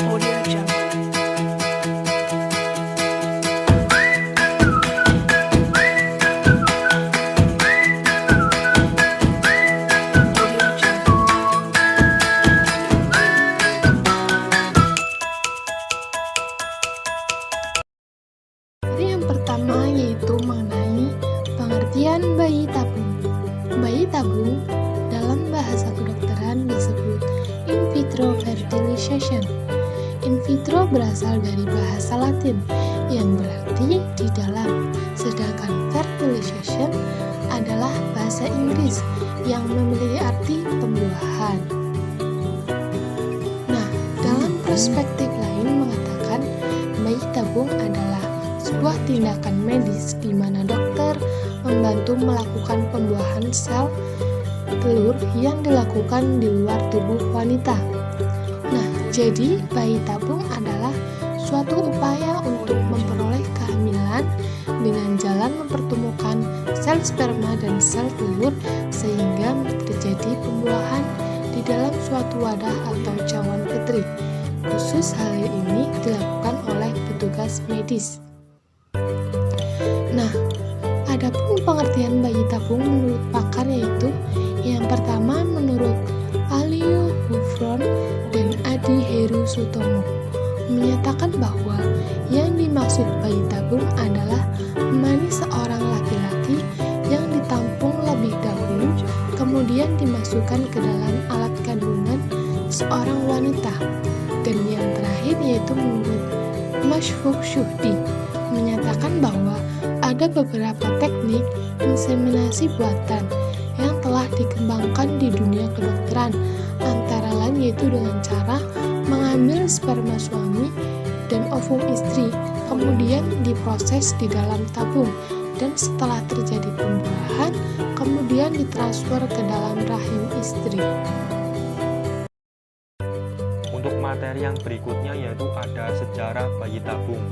Audio Jungle. Audio Jungle. Jadi yang pertama yaitu mengenai pengertian bayi tabung. Bayi tabung dalam bahasa kedokteran disebut in vitro fertilization. In vitro berasal dari bahasa Latin yang berarti di dalam, sedangkan fertilization adalah bahasa Inggris yang memiliki arti pembuahan. Nah, dalam perspektif lain mengatakan bayi tabung adalah sebuah tindakan medis di mana dokter membantu melakukan pembuahan sel telur yang dilakukan di luar tubuh wanita. Nah, jadi bayi tabung adalah suatu upaya untuk memperoleh kehamilan dengan jalan mempertemukan sel sperma dan sel telur sehingga terjadi pembuahan di dalam suatu wadah atau cawan petri. Khusus hal ini dilakukan oleh petugas medis. Nah, adapun pengertian bayi tabung menurut pakar yaitu yang pertama menurut Alio Buffon dan Adi Heru Sutomo menyatakan bahwa yang dimaksud bayi tabung adalah mani seorang laki-laki yang ditampung lebih dahulu kemudian dimasukkan ke dalam alat kandungan seorang wanita. Dan yang terakhir yaitu menurut Mashfuk Shuhdi menyatakan bahwa ada beberapa teknik inseminasi buatan yang telah dikembangkan di dunia kedokteran, antara lain yaitu dengan cara mengambil sperma suami dan ovum istri, kemudian diproses di dalam tabung, dan setelah terjadi pembuahan, kemudian ditransfer ke dalam rahim istri. Untuk materi yang berikutnya yaitu ada sejarah bayi tabung.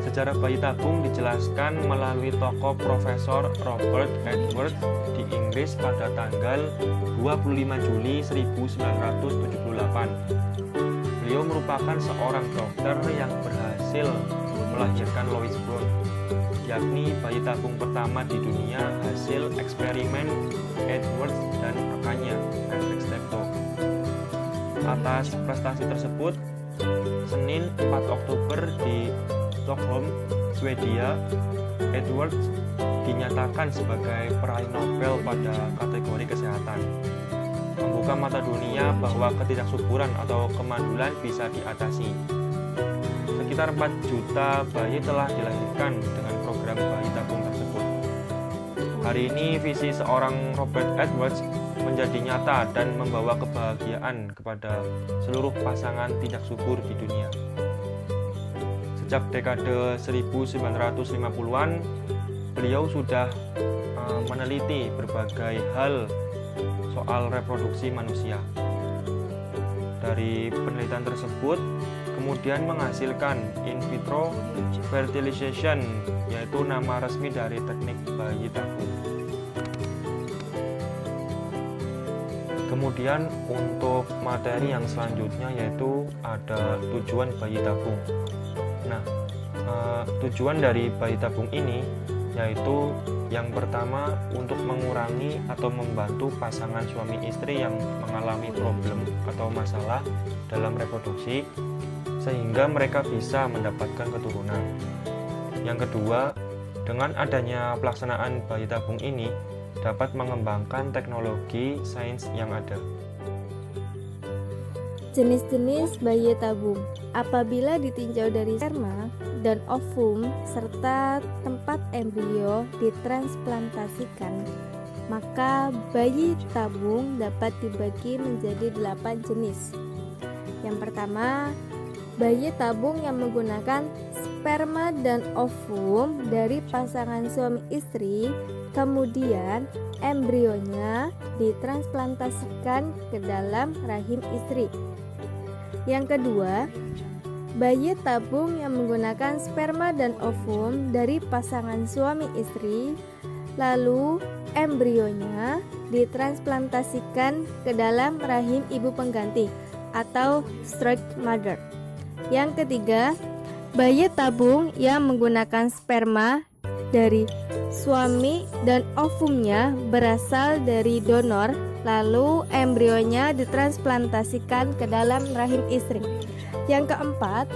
Sejarah bayi tabung dijelaskan melalui tokoh Profesor Robert Edwards di Inggris pada tanggal 25 Juli 1978. Beliau merupakan seorang dokter yang berhasil melahirkan Louis Brown, yakni bayi tabung pertama di dunia hasil eksperimen Edwards dan rekannya, Frederick Steptoe. Atas prestasi tersebut, Senin 4 Oktober di Stockholm, Swedia, Edwards dinyatakan sebagai peraih Nobel pada kategori kesehatan, membuka mata dunia bahwa ketidaksuburan atau kemandulan bisa diatasi. Sekitar 4 juta bayi telah dilahirkan dengan program bayi tabung tersebut. Hari ini visi seorang Robert Edwards menjadi nyata dan membawa kebahagiaan kepada seluruh pasangan tidak subur di dunia. Sejak dekade 1950-an, beliau sudah meneliti berbagai hal soal reproduksi manusia. Dari penelitian tersebut, kemudian menghasilkan in vitro fertilization, yaitu nama resmi dari teknik bayi tabung. Kemudian untuk materi yang selanjutnya yaitu ada tujuan bayi tabung. Nah, tujuan dari bayi tabung ini yaitu yang pertama untuk mengurangi atau membantu pasangan suami istri yang mengalami problem atau masalah dalam reproduksi sehingga mereka bisa mendapatkan keturunan. Yang kedua, dengan adanya pelaksanaan bayi tabung ini dapat mengembangkan teknologi sains yang ada. Jenis-jenis bayi tabung. Apabila ditinjau dari sperma dan ovum serta tempat embrio ditransplantasikan, maka bayi tabung dapat dibagi menjadi 8 jenis. Yang pertama, bayi tabung yang menggunakan sperma dan ovum dari pasangan suami istri, kemudian embrionya ditransplantasikan ke dalam rahim istri. Yang kedua, bayi tabung yang menggunakan sperma dan ovum dari pasangan suami istri, lalu embrionya ditransplantasikan ke dalam rahim ibu pengganti atau surrogate mother. Yang ketiga, bayi tabung yang menggunakan sperma dari suami dan ovumnya berasal dari donor, lalu embrionya ditransplantasikan ke dalam rahim istri. Yang keempat,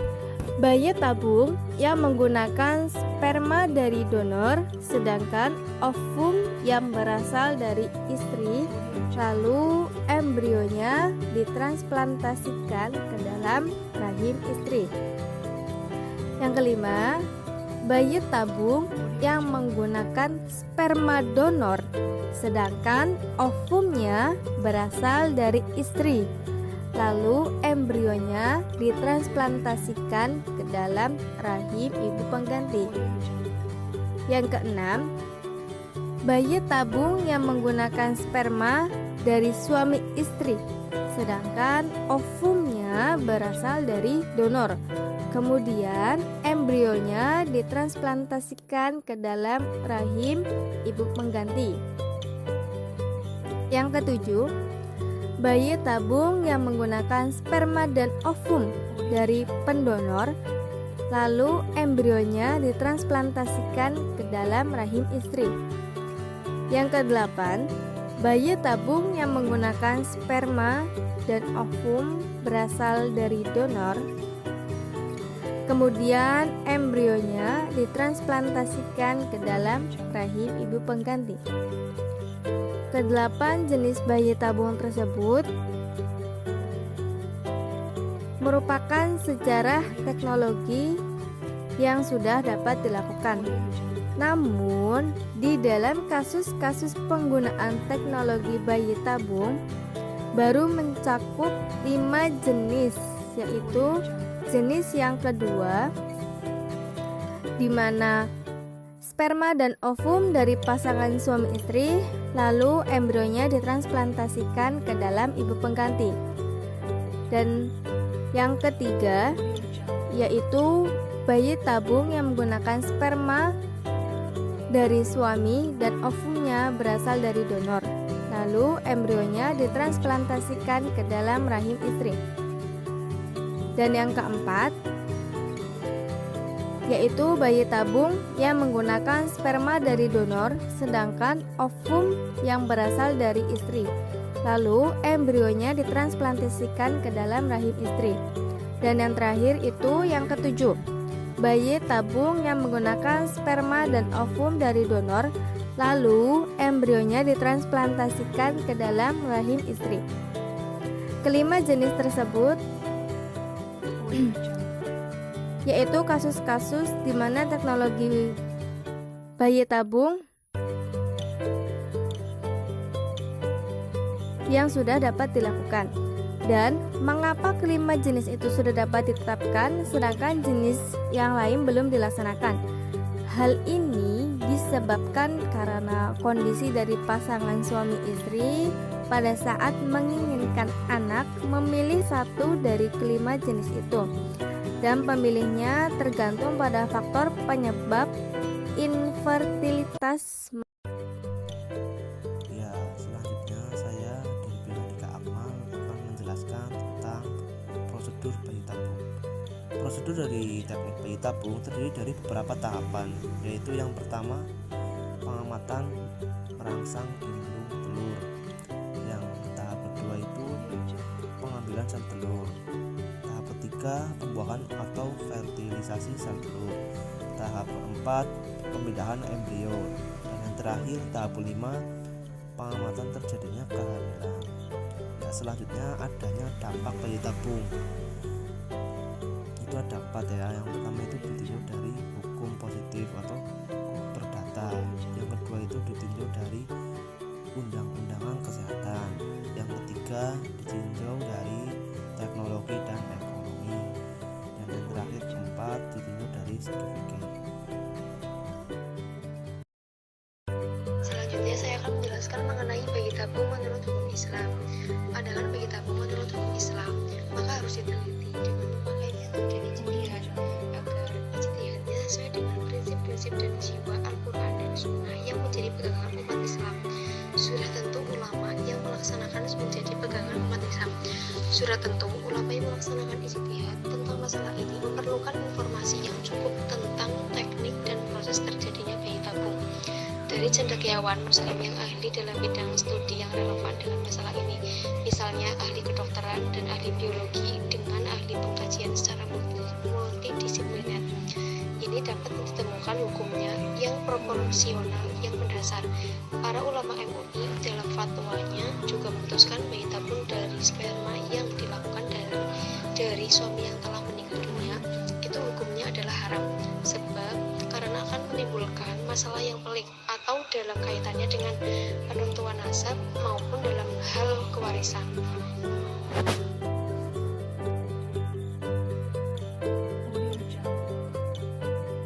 bayi tabung yang menggunakan sperma dari donor, sedangkan ovum yang berasal dari istri, lalu embrionya ditransplantasikan ke dalam rahim istri. Yang kelima, bayi tabung yang menggunakan sperma donor, sedangkan ovumnya berasal dari istri, lalu embrionya ditransplantasikan ke dalam rahim ibu pengganti. Yang keenam, bayi tabung yang menggunakan sperma dari suami istri, sedangkan ovumnya berasal dari donor. Kemudian embrionya ditransplantasikan ke dalam rahim ibu pengganti. Yang ketujuh, bayi tabung yang menggunakan sperma dan ovum dari pendonor, lalu embrionya ditransplantasikan ke dalam rahim istri. Yang kedelapan, bayi tabung yang menggunakan sperma dan ovum berasal dari donor, kemudian embrionya ditransplantasikan ke dalam rahim ibu pengganti. Kedelapan jenis bayi tabung tersebut merupakan sejarah teknologi yang sudah dapat dilakukan. Namun, di dalam kasus-kasus penggunaan teknologi bayi tabung baru mencakup 5 jenis, yaitu jenis yang kedua, di mana sperma dan ovum dari pasangan suami istri, lalu embrionya ditransplantasikan ke dalam ibu pengganti. Dan yang ketiga, yaitu bayi tabung yang menggunakan sperma dari suami dan ovumnya berasal dari donor, lalu embrionya ditransplantasikan ke dalam rahim istri. Dan yang keempat, yaitu bayi tabung yang menggunakan sperma dari donor, sedangkan ovum yang berasal dari istri, lalu embrionya ditransplantasikan ke dalam rahim istri. Dan yang terakhir itu yang ketujuh, bayi tabung yang menggunakan sperma dan ovum dari donor, lalu embrionya ditransplantasikan ke dalam rahim istri. Kelima jenis tersebut yaitu kasus-kasus di mana teknologi bayi tabung yang sudah dapat dilakukan. Dan mengapa kelima jenis itu sudah dapat ditetapkan sedangkan jenis yang lain belum dilaksanakan? Hal ini disebabkan karena kondisi dari pasangan suami istri pada saat menginginkan anak memilih satu dari kelima jenis itu, dan pemilihnya tergantung pada faktor penyebab infertilitas. Ya, selanjutnya saya dari Bionika Akmal akan menjelaskan tentang prosedur bayi tabung. Prosedur dari teknik bayi tabung terdiri dari beberapa tahapan, yaitu yang pertama, pengamatan merangsang indung telur. Yang tahap kedua itu pengambilan sel telur. Tahap ketiga, pembuahan atau fertilisasi sel telur. Tahap keempat, pemindahan embrio. Dan yang terakhir, tahap kelima, pengamatan terjadinya kehamilan. Ya, selanjutnya adanya dampak bayi tabung. Itu ada dampak ya. Yang pertama itu ditinjau dari hukum positif atau perdata. Yang kedua itu ditinjau dari undang-undangan kesehatan. Yang ketiga ditinjau dari teknologi dan ekonomi. Dan yang terakhir keempat ditinjau dari sertifikat. Selanjutnya saya akan menjelaskan mengenai bayi tabung menurut hukum Islam. Pandangan bayi tabung menurut hukum Islam maka harus diteliti dengan memakai metode ijtihad agar ijtihadnya sesuai dengan prinsip-prinsip dan jiwa Al-Quran dan Sunnah yang menjadi pegangan umat Islam. Sudah tentu ulama yang melaksanakan menjadi pegangan umat Islam. Sudah tentu ulama yang melaksanakan ijtihad tentang masalah ini memerlukan informasi yang cukup tentang teknik dan proses terjadinya bayi tabung. Dari cendekiawan muslim yang ahli dalam bidang studi yang relevan dengan masalah ini, misalnya ahli kedokteran dan ahli biologi dengan ahli pengkajian secara multidisipliner. Ini dapat ditemukan hukumnya yang proporsional yang mendasar. Para ulama MUI dalam fatwanya juga memutuskan bayi tabung dari sperma yang dilakukan dari suami yang telah meninggal dunia itu hukumnya adalah haram, sebab karena akan menimbulkan masalah yang pelik atau dalam kaitannya dengan penentuan nasab maupun dalam hal kewarisan.